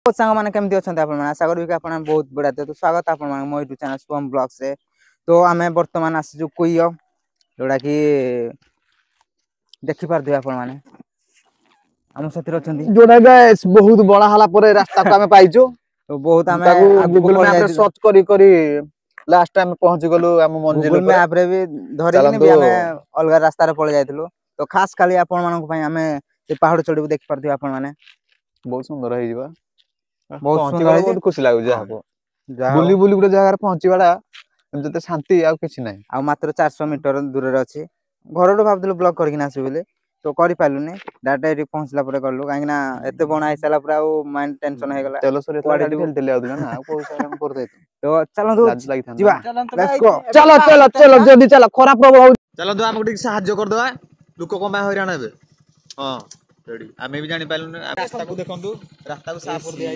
सांग मैंने केमती अच्छा आशा करी कि आप बहुत बढ़िया थे। तो स्वागत आप मो यूट्यूब चैनल शुभम ब्लॉग्स से। तो आम बर्तमान आसीचु कुय जोड़ा कि देखि पारथि आपण माने हम साथी रचंदी जोड़ा गाइस बहुत बड़ा हला परे रास्ता को हमें पाइछु। तो बहुत आम गूगल मैप रे सर्च करी करी लास्ट टाइम पहुंच गलु हम मंजिल गूगल पर। मैप रे भी धरि कि भी आम अलग रास्ता रे पळे जाइतलु। तो खास खाली आपण मानक पई आम ए पहाड़ चढ़ी देख पारथि आपण माने बहुत सुंदर है जीवा बहुत पहुंची सुंदर बड़ा है बहुत खुशी लागु जा बुली बुली गुटे जगह पहुंची बड़ा जते शांति आ किछि नै आ मात्र 400 मीटर दूर रे अछि। घरडो भाबदलु ब्लॉक करके नासु बोले तो करि पालुनी डाटा एरी पहुंचला परे करलु काहे ना एते बणा आइसला परा आ माइंड टेंशन हे गला चलो सर एतला गाड़ी ठेल ठेल आउदिला ना को सारा कर दे तो चलो लाज लागि था जीवा लेट्स गो चलो चलो चलो जल्दी चलो खरा प्रभु चलो दो हमको साहाଯ୍य कर दवा लोक को मा हैरान हेबे। हां रेडी आमे भी जानि पालु रास्ता को देखंतु रास्ता को साफ कर दिया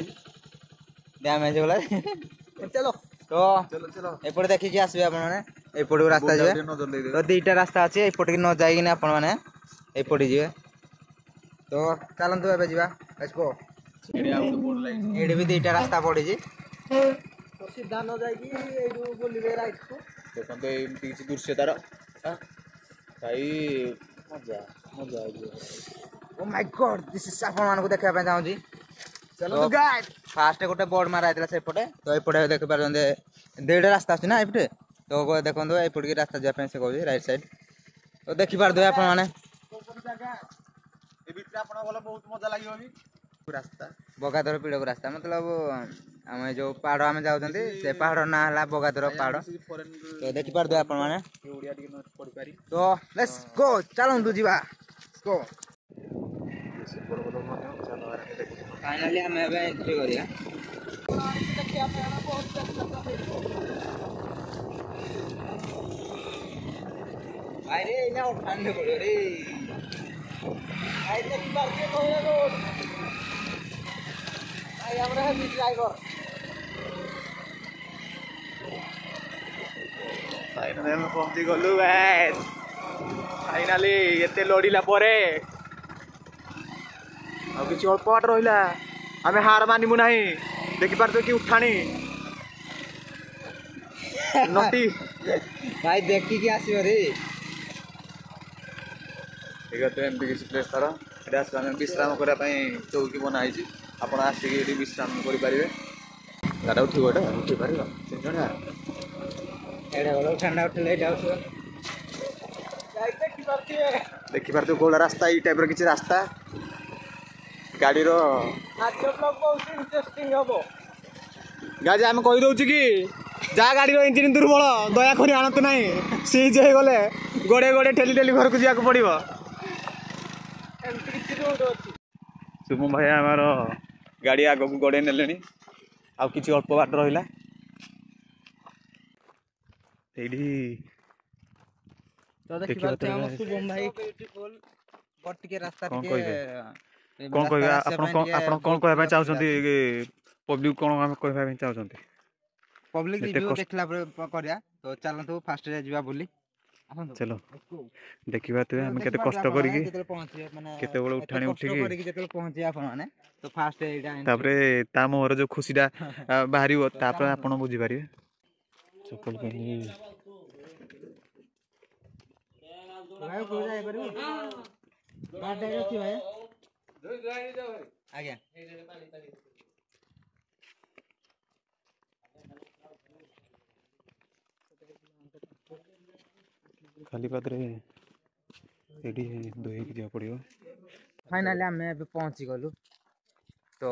डैमेज होला चलो तो चलो चलो एपटे देखि कि आसीबे आपण माने एपटे रास्ता जे तो दीटा रास्ता अछि एपटे कि न जाई कि आपण माने एपटे जे तो चलंतु एबे जीवा लेट्स गो एडी भी दीटा रास्ता पड़ी जी तो सीधा न जाई कि एडू बोलिबे राइट को देखंतु एमती किछि दृश्य तार भाई मजा मजा आ गया। Oh my God this is आपण मानको देखा पे जाऊ जी चलो तो गाइस फास्ट गोटे बोर्ड मारा आइतला से एपटे तो एपटे देख पारंदे देड़ा रास्ता अछि ना एपटे तो देखंतु एपटे की रास्ता जा पे से कहू राइट साइड तो देखि पार दे आपण माने ए भितर आपण बोला बहुत मजा लागि होबी रास्ता बगादर पीड़ को रास्ता मतलब आम जो पहाड़ आम जाउछंती से पहाड़ ना हला बगादर पहाड़ तो देखि पार दे आपण माने ओडिया टिके न पढि पारी तो लेट्स गो चलंतु जीवा लेट्स गो फाइनली हम एबे एंट्री करिया भाई रे इना उठाने पड़ो रे भाई देखि पार के कहले रोड भाई हमरा है ड्राइवर फाइनली हम पहुंची गलु गाइस फाइनली एते लड़ीला परे आ किछि अल्प बाट रहिला हमें हार मानिमु नाही देखि पारतो कि उठाणी नटी भाई देखि कि आसीबो रे ठीक है तो एमती किसी प्लेस तार एटा आस आम विश्राम करने चौकी बना है आप आसिक विश्राम करेंगे गाड़ा उठो एटा उठी पार देखी पार कौड़ा रास्ता ये टाइप किसी रास्ता गाड़ी गाज आम कहीदे कि जा गाड़ी इंजिन दुर्बल दया कर आणतु ना सीज हो गले गोड़े गोड़े ठेली ठेली घर को जाक पड़ो शुभम भाई आमर गाड़ी आग को गड़े ने आ कि अल्प बाट रहा तो देखि हम शुभम भाई ब्यूटीफुल बट टिके रास्ता टिके कौन कहबे आपण कौन कहबे चाहछंती पब्लिक कौन कहबे चाहछंती पब्लिक रिव्यू देखला करिया तो चलंतु फास्ट रे जीवा बोली चलो देखिबा तबे हम केते कष्ट करी केते पहुंचे माने केते बड़ उठाणी उठी कष्ट करी जेते पहुंचे आपण माने तो फास्ट एटा तापरे ता मोहर जो खुशीडा बाहरीबो तापरे आपण बुझी पारिबे चप्पल पहनी भाई को जाय परबो बाटे अछि भाई आज्ञा खाली पात्रे एडी दोहे कि जा पड़ियो फाइनली हमें अभी पहुंची गलु तो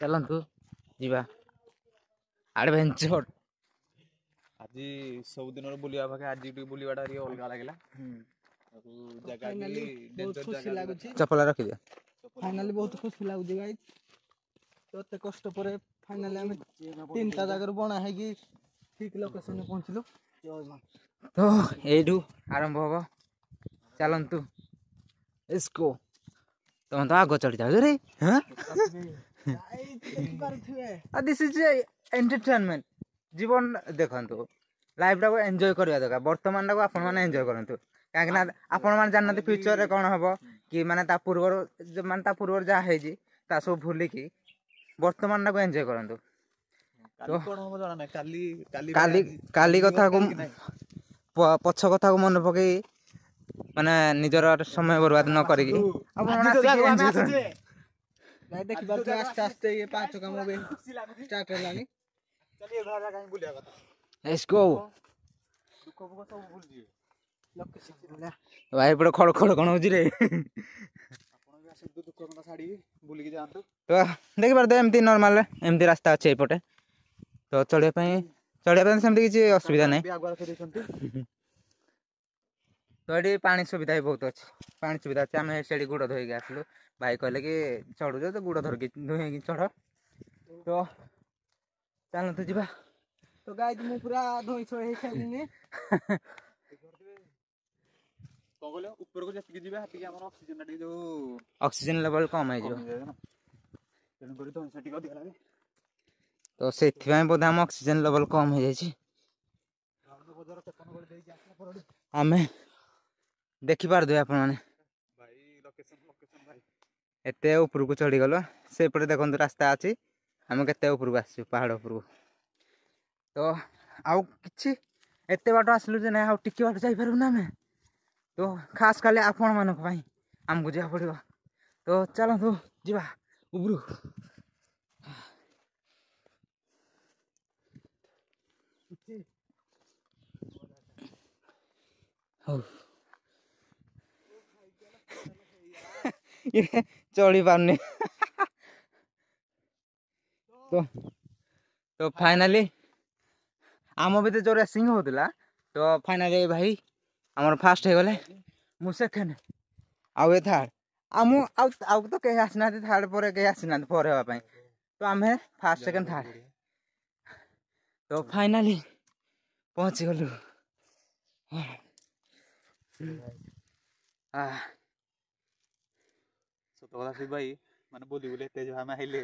चलंतु जीवा एडवेंचर आज सब दिन बुलिया भागे आज बुलिवाटा अलग लगे चपला रखी दिया फाइनली बहुत खुशी लगुच गाइस तो कष्ट पर फाइनली आम तीन टा जगह बना है कि ठीक लोकेशन में पहुंचलु तो एडू आरंभ होबो चलंतु इसको तुम तो आगो चढ़ जाओ रे हां दिस इज एंटरटेनमेंट जीवन देखंतु लाइफ टा को एंजॉय करबा दरकार वर्तमान टा को आपण माने एंजॉय करंतु काहे ना आपण माने जानते फ्यूचर रे कोन हबो कि माने ता पूर्वर जा हे जी ता सब भूली कि ବର୍ତ୍ତମାନଟାକୁ ଏନ୍ଜୟ କରନ୍ତୁ। କାଲି କଣ ହବ ଜଣା ନାହିଁ। କାଲି କାଲି କାଲି କାଲି କଥାକୁ ପଛ କଥାକୁ ମନେ ପକେଇ ମାନେ ନିଜର ସମୟ ବର୍ବାଦ ନ କରିକି ଭାଇ ଦେଖିପାରୁଥିବେ ଆସ୍ତେ ଆସ୍ତେ ଇଏ ପାହାଚ କାମ ବି ଷ୍ଟାର୍ଟ ହେଲାଣି। Let's go. ଦୁଃଖ ଫୁଖ ସବୁ ଭୁଲିଯିବେ। ଭାଇ ଏପଟେ ଖଡ଼ ଖଡ଼ କଣ ହଉଛି ରେ। ଆପଣ ବି ଆସନ୍ତୁ ଦୁଃଖ କଣ ଛାଡ଼ିକି ବୁଲିକି ଯାଆନ୍ତୁ। ତ ଦେଖିପାରୁଥିବେ ଏମିତି ନର୍ମାଲ ଏମିତି ରାସ୍ତା ଅଛି ଏଇପଟେ। ତ ଚଢ଼ିବା ପାଇଁ ସେମିତି କିଛି ଅସୁବିଧା ନାହିଁ। ତ ଏଠି ପାଣି ସୁବିଧା ବି ବହୁତ ଅଛି। ପାଣି ସୁବିଧା ଅଛି। ଆମେ ସେଠି ଗୋଡ଼ ଧୋଇକି ଆସିଲୁ। ଭାଇ କହିଲେ କି ଚଢ଼ୁଛ ତ ଗୋଡ଼ ଧରିକି ଧୋଇକି ଚଢ଼। ତ ଚାଲନ୍ତୁ ଯିବା। ତ ଗାଇଜ ମୁଁ ପୁରା ଧୋଇ ସୋଇ ହେଇ ସାରିଲିଣି। କଣ କହିଲ ଉପରକୁ ଯେତିକି ଯିବା ସେତିକି ଆମର ଅକ୍ସିଜେନ ଟିକେ ଯୋଉ ଅକ୍ସିଜେନ ଲେଭେଲ କମ ହେଇଯିବ। ତେଣୁକରି ତ ସେଠିକି ଅଧିକା ଲାଗେ। ତ ସେଥିପାଇଁ ବୋଧେ ଆମ ଅକ୍ସିଜେନ ଲେଭେଲ କମ ହେଇଯାଇଛି। ଆମେ ଦେଖିପାରୁଥିବେ ଆପଣମାନେ ଭାଇ ଲୋକେସନ ଭାଇ। ଏତେ ଉପରକୁ ଚଢ଼ିଗଲ। ସେପଟେ ଦେଖନ୍ତୁ ରାସ୍ତା ଅଛି। ଆମେ କେତେ ଉପରକୁ ଆସିଛୁ ପାହାଡ଼ ଉପରକୁ। ତ ଆଉ କିଛି ଏତେ ବାଟ ଆସିଲୁ ଯେ ନାଇଁ ଆଉ ଟିକେ ବାଟ ଯାଇପାରିବୁନା ଆମେ। ତ ଖାସ୍ ଖାଲି ଆପଣମାନଙ୍କ ପାଇଁ ଆମକୁ ଯିବାକୁ ପଡ଼ିବ। ତ ଚାଲନ୍ତୁ ଯିବା ଉପରକୁ। ହଉ ଚଢ଼ି ପାରୁନି। ତ ଫାଇନାଲି ଆମ ଭିତରେ ଯୋଉ ରେସିଂ ହଉଥିଲା ତ ଫାଇନାଲି ଭାଇ ଆମର ଫାଷ୍ଟ ହେଇଗଲେ। ମୁଁ ସେକେଣ୍ଡ ଆଉ ଏ ଥାର୍ଡ। ଆଉ ତ କେହି ଆସିନାହାନ୍ତି ଥାର୍ଡ ପରେ କେହି ଆସିନାହାନ୍ତି ପରେ ହେବା ପାଇଁ। ତ ଆମେ ଫାଷ୍ଟ ସେକେଣ୍ଡ ଥାର୍ଡ। ତ ଫାଇନାଲି ପହଞ୍ଚିଗଲୁ। ସତ କଥା ଶିବ ଭାଇ ମାନେ ବୁଲି ବୁଲି ଏତେ ଆମେ ଆଇଲେ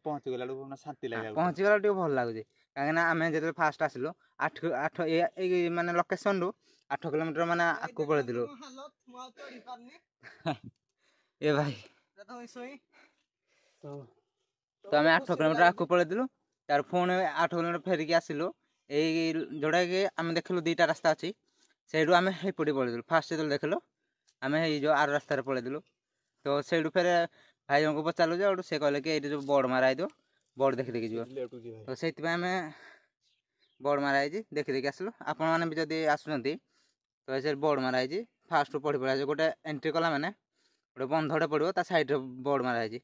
ପହଞ୍ଚିଗଲା ବେଳକୁ ଶାନ୍ତି ଲାଗିଲା। ପହଞ୍ଚିଗଲା ଟିକେ ଭଲ ଲାଗୁଛି। କାହିଁକିନା ଆମେ ଯେତେବେଳେ ଫାଷ୍ଟ ଆସିଲୁ ଏଇ ମାନେ ଲୋକେସନରୁ 8 କିଲୋମିଟର ମାନେ ଆଗକୁ ପଳେଇଥିଲୁ। ଏ ଭାଇ ତ ଆମେ 8 କିଲୋମିଟର ଆଗକୁ ପଳେଇଥିଲୁ। ତାର ପୁଣି 8 କିଲୋମିଟର ଫେରିକି ଆସିଲୁ। ଏଇ ଯୋଉଟାକି ଆମେ ଦେଖିଲୁ ଦିଟା ରାସ୍ତା ଅଛି। ସେଇଠୁ ଆମେ ହେଇପଟେ ପଳେଇଥିଲୁ। ଫାଷ୍ଟ ଯେତେବେଳେ ଦେଖିଲୁ ଆମେ ଏଇ ଯୋଉ ଆର ରାସ୍ତାରେ ପଳେଇଥିଲୁ। ତ ସେଇଠୁ ଫେରେ ଭାଇ ଜଣଙ୍କୁ ପଚାରିଲୁ ଯେ ସେ କହିଲେ କି ଏଇଠି ଯୋଉ ବୋର୍ଡ ମାରା ହେଇଥିବ ବୋର୍ଡ ଦେଖିଦେଇକି ଯିବ। ତ ସେଇଥିପାଇଁ ଆମେ ବୋର୍ଡ ମାରା ହେଇଛି ଦେଖିଦେଇକି ଆସିଲୁ। ଆପଣମାନେ ବି ଯଦି ଆସୁଛନ୍ତି ତ ସେ ବୋର୍ଡ ମାରା ହେଇଛି। ଫାଷ୍ଟରୁ ପଢ଼ି ଆସିବ। ଗୋଟେ ଏଣ୍ଟ୍ରି କଲା ମାନେ ଗୋଟେ ବନ୍ଧଟେ ପଡ଼ିବ ତା ସାଇଡ଼ରେ ବୋର୍ଡ ମାରା ହେଇଛି।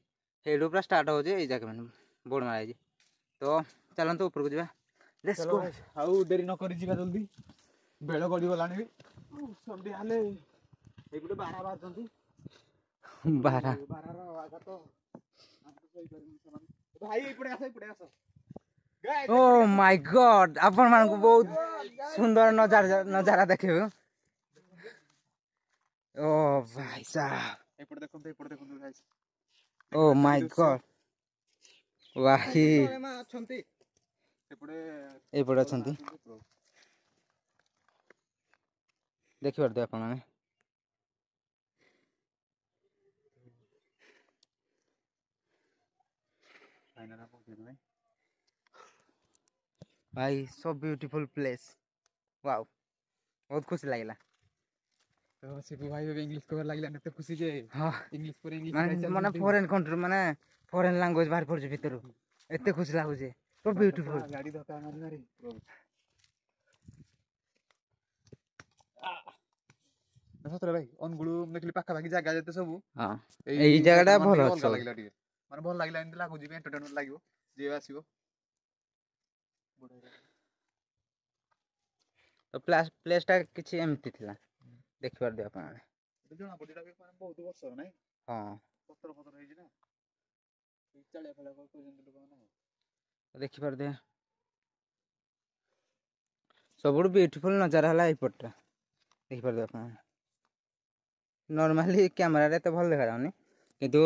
ସେଇଠୁ ପୁରା ଷ୍ଟାର୍ଟ ହେଉଛି ଏଇ ଜାଗା ମାନେ ବୋର୍ଡ ମାରା ହେଇଛି। ତ ଚାଲନ୍ତୁ ଉପରକୁ ଯିବା। ଆଉ ଡେରି ନ କରି ଯିବା ଜଲ୍ଦି। ବେଳ ଗଡ଼ିଗଲାଣି ବି। ସନ୍ଧ୍ୟା ହେଲେ ଏଇପଟେ ବାରହା ବାହାରୁଛନ୍ତି। ବାରହାର ଆଘାତ ଭାଇ ଏପଟେ ଆସ ଏପଟେ ଆସ। ଓ ମାଇ ଗଡ୍ ଆପଣମାନଙ୍କୁ ବହୁତ ସୁନ୍ଦର ନଜାରା ଦେଖେଇବୁ। ଓ ଭାଇ ସାହାବ ଏପଟେ ଦେଖନ୍ତୁ ଗାଇସ। ଓ ମାଇ ଗଡ୍ ୱାହି ଅଛନ୍ତି ଏଇପଟେ ଅଛନ୍ତି। ଦେଖିପାରୁଥିବେ ଆପଣମାନେ। ଭାଇ ସୋ ବ୍ୟୁଟିଫୁଲ ପ୍ଲେସ। ୱାଓ ବହୁତ ଖୁସି ଲାଗିଲା। ଶିବୁ ଭାଇ ଏବେ ଇଂଲିଶ କହିବାର ଲାଗିଲାନି ଏତେ ଖୁସି ଯେ ଇଂଲିଶ ପରେ ଇଂଲିଶ ଗାଇ ମାନେ ଚାଲିଛନ୍ତି। ଫରେନ୍ କଣ୍ଟ୍ରି ମାନେ ଫରେନ୍ ଲାଙ୍ଗୁଏଜ ବାହାରି ପଡୁଛି ଭିତରୁ। ଏତେ ଖୁସି ଲାଗୁଛି। So beautiful. ଗାଡି ଧକ୍କା ମାରି ମାରି ସତରେ ଭାଇ ଅନୁଗୁଳ ଦେଖିଲି ପାଖାପାଖି ଜାଗା ଯେତେ ସବୁ ହଁ ଏଇ ଜାଗାଟା ମାନେ ଭଲ ଟିକେ ଅଛି ଅଲଗା ସବୁ। ଲାଗିଲା ଟିକେ। ମାନେ ଭଲ ଲାଗିଲା ଏମିତି ଲାଗୁଛି ଏଣ୍ଟରଟେନମେଣ୍ଟ ଲାଗିବ ଯିଏ ଆସିବ। ତ ପ୍ଲେସଟା କିଛି ଏମିତି ଥିଲା। ଦେଖିପାରୁଥିବେ ଆପଣମାନେ। ଜଣା ପଡୁଛି ଏଟା ବହୁତ ବର୍ଷର ନାଇଁ। ହଁ ପଥର ହେଇଛି ନା। ଚାଳିଆ ଫାଳିଆ କରୁଛନ୍ତି ଲୋକମାନେ। ଦେଖିପାରୁଥିବେ। ସବୁଠୁ ବିୟୁଟିଫୁଲ ନଜାରା ହେଲା ଏଇପଟଟା। ଦେଖିପାରୁଥିବେ ଆପଣ। ନର୍ମାଲି କ୍ୟାମେରାରେ ଏତେ ଭଲ ଦେଖାଯାଉନି କିନ୍ତୁ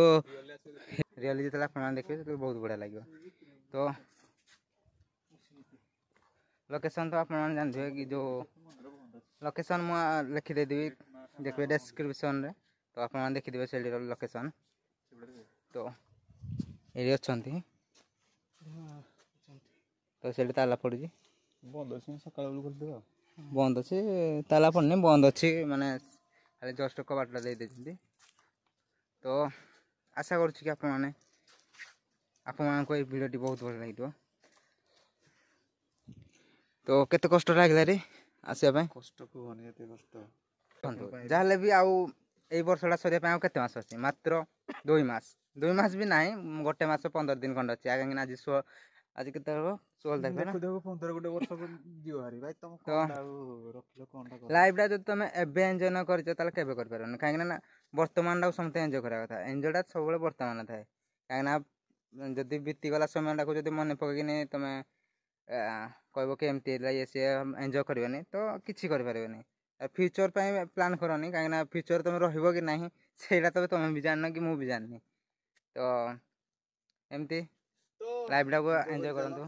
ରିଅଲି ଯେତେବେଳେ ଆପଣମାନେ ଦେଖିବେ ସେତେବେଳେ ବହୁତ ବଢ଼ିଆ ଲାଗିବ। ତ ଲୋକେସନ୍ ତ ଆପଣମାନେ ଜାଣିଥିବେ କି ଯେଉଁ ଲୋକେସନ୍ ମୁଁ ଲେଖିଦେଇଥିବି ଦେଖିବେ ଡେସ୍କ୍ରିପସନରେ। ତ ଆପଣମାନେ ଦେଖିଥିବେ ସେଇଠିର ଲୋକେସନ୍। ତ ଏଇଠି ଅଛନ୍ତି। ତ ସେଇଠି ତାଲା ପଡ଼ିଛି। ବନ୍ଦ ଅଛି ସକାଳ ବେଳକୁ ଖୋଲିଦେବା। ବନ୍ଦ ଅଛି, ତାଲା ପଡ଼ିନି, ବନ୍ଦ ଅଛି, ମାନେ ଖାଲି ଜଷ୍ଟ କବାଟଟା ଦେଇ ଦେଇଛନ୍ତି। ତ ଆଶା କରୁଛି କି ଆପଣମାନଙ୍କୁ ଏଇ ଭିଡ଼ିଓଟି ବହୁତ ଭଲ ଲାଗିଥିବ। ତ କେତେ କଷ୍ଟ ଲାଗିଲା ରେ ଆସିବା ପାଇଁ? କଷ୍ଟ କୁହନି, ଏତେ କଷ୍ଟ। ଯାହାହେଲେ ବି ଆଉ ଏଇ ବର୍ଷଟା ସରିବା ପାଇଁ ଆଉ କେତେ ମାସ ଅଛି? ମାତ୍ର 2 ମାସ। 2 ମାସ ବି ନାହିଁ, 1 ମାସ 15 ଦିନ ଖଣ୍ଡେ ଅଛି। କାହିଁକିନା ଆଜି କେତେ ହବ? 16 ତାରିଖ ନା? ଦେଖୁ 15 ବର୍ଷକୁ ଯିବ ହାରି ଭାଇ। ତମ ତ କଣଟା ଆଉ ରଖିଲ କଣଟା କର। ଲାଇଫ୍ଟା ଯଦି ତମେ ଏବେ ଏନ୍ଜୟ ନ କରିଛ ତାହେଲେ କେବେ କରିପାରିବନି। କାହିଁକିନା ନା ବର୍ତ୍ତମାନଟାକୁ ସମସ୍ତେ ଏନ୍ଜୟ କରିବା କଥା। ଏନ୍ଜୟଟା ସବୁବେଳେ ବର୍ତ୍ତମାନ ଥାଏ। କାହିଁକିନା ଯଦି ବିତିଗଲା ସମୟଟାକୁ ଯଦି ମନେ ପକେଇକିନି ତମେ କହିବ କି ଏମିତି ହେଲା ଇଏ ସିଏ ଏନ୍ଜୟ କରିବନି ତ କିଛି କରିପାରିବନି। ଫ୍ୟୁଚର୍ ପାଇଁ ପ୍ଲାନ୍ କରନି, କାହିଁକିନା ଫ୍ୟୁଚର୍ ତମେ ରହିବ କି ନାହିଁ ସେଇଟା ତ ତମେ ବି ଜାଣିନ କି ମୁଁ ବି ଜାଣିନି। ତ ଏମିତି ଲାଇଫ୍ଟାକୁ ଏନ୍ଜୟ କରନ୍ତୁ।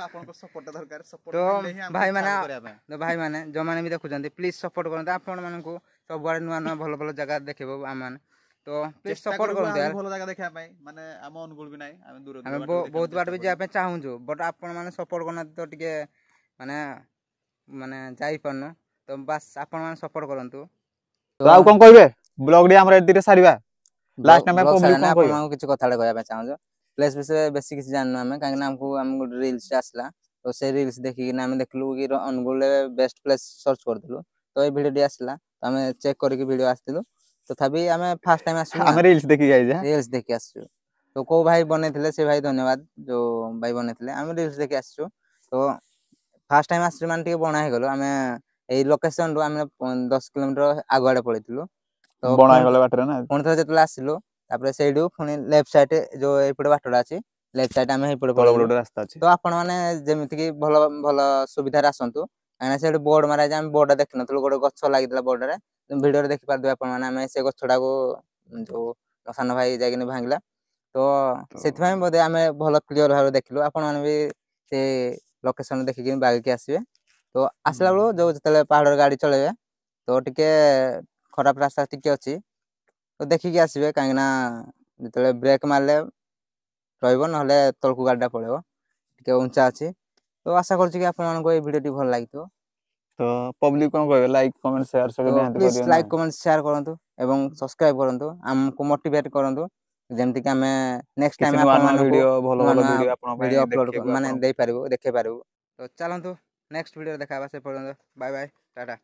ଆପଣଙ୍କ ସପୋର୍ଟ ଦରକାର। ସପୋର୍ଟ ତ ମିଳିଲେ ହିଁ ଆମେ ଇଚ୍ଛା ହବ କରିବା ପାଇଁ। ଭାଇମାନେ ଯେଉଁମାନେ ବି ଦେଖୁଛନ୍ତି ପ୍ଲିଜ୍ ସପୋର୍ଟ କରନ୍ତୁ। ଆପଣମାନଙ୍କୁ ସବୁଆଡ଼େ ନୂଆ ନୂଆ ଭଲ ଭଲ ଜାଗା ଦେଖେଇବ ଆମମାନେ। ତ ପ୍ଲିଜ୍ ଚେଷ୍ଟା ସପୋର୍ଟ କରିବୁ କରନ୍ତୁ ଆହୁରି ୟାର। ଭଲ ଜାଗା ଦେଖିବା ପାଇଁ। ମାନେ ଆମ ଅନୁଗୁଳ ବି ନାହିଁ, ଆମେ ଦୂର ଆମେ ବାଟକୁ ବହୁତ ଦେଖିବାକୁ ବାଟ ବି ଚେଷ୍ଟା ଯିବା କରିବୁ। ପାଇଁ ଚାହୁଁଛୁ, ବଟ୍ ଆପଣମାନେ ସପୋର୍ଟ କରୁନାହାନ୍ତି ତ ଟିକେ ମାନେ ଯାଇପାରୁନୁ। ତ ବାସ୍ ଆପଣମାନେ ସପୋର୍ଟ କରନ୍ତୁ। ତ ଆଉ କଣ କହିବେ? ବ୍ଲଗ ଟି ଆମର ଏତିରେ ସାରିବା। ଲାଷ୍ଟ ଆମେ ବ୍ଲଗ ପବ୍ଲିକ ସାରିବା କଣ ନା କହିବେ? ଆପଣମାନଙ୍କୁ କିଛି କଥାଟା କହିବା ପାଇଁ ଚାହୁଁଛୁ। ପ୍ଲେସ୍ ବିଷୟରେ ବେଶୀ କିଛି ଜାଣିନୁ ଆମେ, କାହିଁକିନା ଆମକୁ ଗୋଟେ ରିଲ୍ସ ଆସିଲା। ତ ସେଇ ରିଲ୍ସ ଦେଖିକିନା ଆମେ ଦେଖିଲୁ କି ଅନୁଗୁଳରେ ବେଷ୍ଟ ପ୍ଲେସ୍ ସର୍ଚ୍ଚ କରିଥିଲୁ। ତ ଏଇ ଭିଡ଼ିଓଟି ଆସିଲା, ତ ଆମେ ଚେକ୍ କରିକି ଭିଡ଼ିଓ ଆସିଥିଲୁ। ତଥାପି ଆମେ ଫାର୍ଷ୍ଟ ଟାଇମ୍ ଆସିଛୁ ନା, ଆମେ ରିଲ୍ସ ଦେଖି ଯାଇଛେ। ରିଲ୍ସ ଦେଖି ଆସିଛୁ। ତ କୋଉ ଭାଇ ବନେଇଥିଲେ ସେ ଭାଇ ଧନ୍ୟବାଦ, ଯୋଉ ଭାଇ ବନେଇଥିଲେ। ଆମେ ରିଲ୍ସ ଦେଖି ଆସିଛୁ। ତ ଫାର୍ଷ୍ଟ ଟାଇମ୍ ଆସିଛୁ ମାନେ ଟିକେ ବଣା ହେଇଗଲୁ। ଆମେ ଏଇ ଲୋକେସନରୁ ଆମେ 10 କିଲୋମିଟର ଆଗୁଆଡ଼େ ପଳେଇଥିଲୁ। ତ ବଣା ହେଇଗଲେ ବାଟରେ ନା। ପୁଣି ଥରେ ଯେତେବେଳେ ଆସିଲୁ, ତାପରେ ସେଇଠୁ ପୁଣି ଲେଫ୍ଟ ସାଇଡ୍ ଯୋଉ ଏଇପଟେ ବାଟଟା ଅଛି, ଲେଫ୍ଟ ସାଇଡ୍ ଆମେ ଏଇପଟେ ତଳ ପଳେଇଲୁ। ଗୋଟେ ରାସ୍ତା ଅଛି। ତ ଆପଣମାନେ ଯେମିତିକି ଭଲ ଭଲ ସୁବିଧାରେ ଆସନ୍ତୁ, କାହିଁକିନା ସେଇଠି ବୋର୍ଡ ମାରା ହେଇଛି। ଆମେ ବୋର୍ଡଟା ଦେଖିନଥିଲୁ, ଗୋଟେ ଗଛ ଲାଗିଥିଲା ବୋର୍ଡରେ। ଭିଡ଼ିଓରେ ଦେଖିପାରୁଥିବେ ଆପଣମାନେ। ଆମେ ସେ ଗଛଟାକୁ ଯୋଉ ସାନ ଭାଇ ଯାଇକିନି ଭାଙ୍ଗିଲା। ତ ସେଥିପାଇଁ ବୋଧେ ଆମେ ଭଲ କ୍ଲିୟର ଭାବରେ ଦେଖିଲୁ। ଆପଣମାନେ ବି ସେ ଲୋକେସନ ଦେଖିକି ବାଗିକି ଆସିବେ। ତ ଆସିଲା ବେଳକୁ ଯୋଉ ଯେତେବେଳେ ପାହାଡ଼ରେ ଗାଡ଼ି ଚଳେଇବେ ତ ଟିକେ ଖରାପ ରାସ୍ତା ଟିକେ ଅଛି, ତ ଦେଖିକି ଆସିବେ। କାହିଁକିନା ଯେତେବେଳେ ବ୍ରେକ୍ ମାରିଲେ ରହିବ, ନହେଲେ ତଳକୁ ଗାଡ଼ିଟା ପଳେଇବ। ଟିକେ ଉଞ୍ଚା ଅଛି। ତ ଆଶା କରୁଛି କି ଆପଣମାନଙ୍କୁ ଏଇ ଭିଡ଼ିଓଟି ଭଲ ଲାଗିଥିବ। ତ ପବ୍ଲିକ କଣ କହିବେ? ଲାଇକ୍ କମେଣ୍ଟ ସେୟାର ତ ନିହାତି ପ୍ଲିଜ୍ କରିବେ ନା। ଲାଇକ୍ କମେଣ୍ଟ ସେୟାର କରନ୍ତୁ ଏବଂ ସବସ୍କ୍ରାଇବ୍ କରନ୍ତୁ। ଆମକୁ ମୋଟିଭେଟ୍ କରନ୍ତୁ, ଯେମିତିକି ଆମେ ନେକ୍ସଟ କିଛି ଟାଇମ୍ ନୂଆ ନୂଆ ଆପଣମାନଙ୍କୁ ଭିଡିଓ ଭଲ ନୂଆ ଭଲ ନୂଆ ଭିଡିଓ ଆପଣଙ୍କ ପାଇଁ ଭିଡ଼ିଓ ଅପଲୋଡ଼ ଦେଖିବାକୁ ମାନେ ଆପଣ ଦେଇପାରିବୁ, ଦେଖେଇ ପାରିବୁ। ତ ଚାଲନ୍ତୁ ନେକ୍ସଟ ଭିଡ଼ିଓରେ ଦେଖା ହେବା। ସେ ପର୍ଯ୍ୟନ୍ତ ବାଏ ବାଏ, ଟାଟା।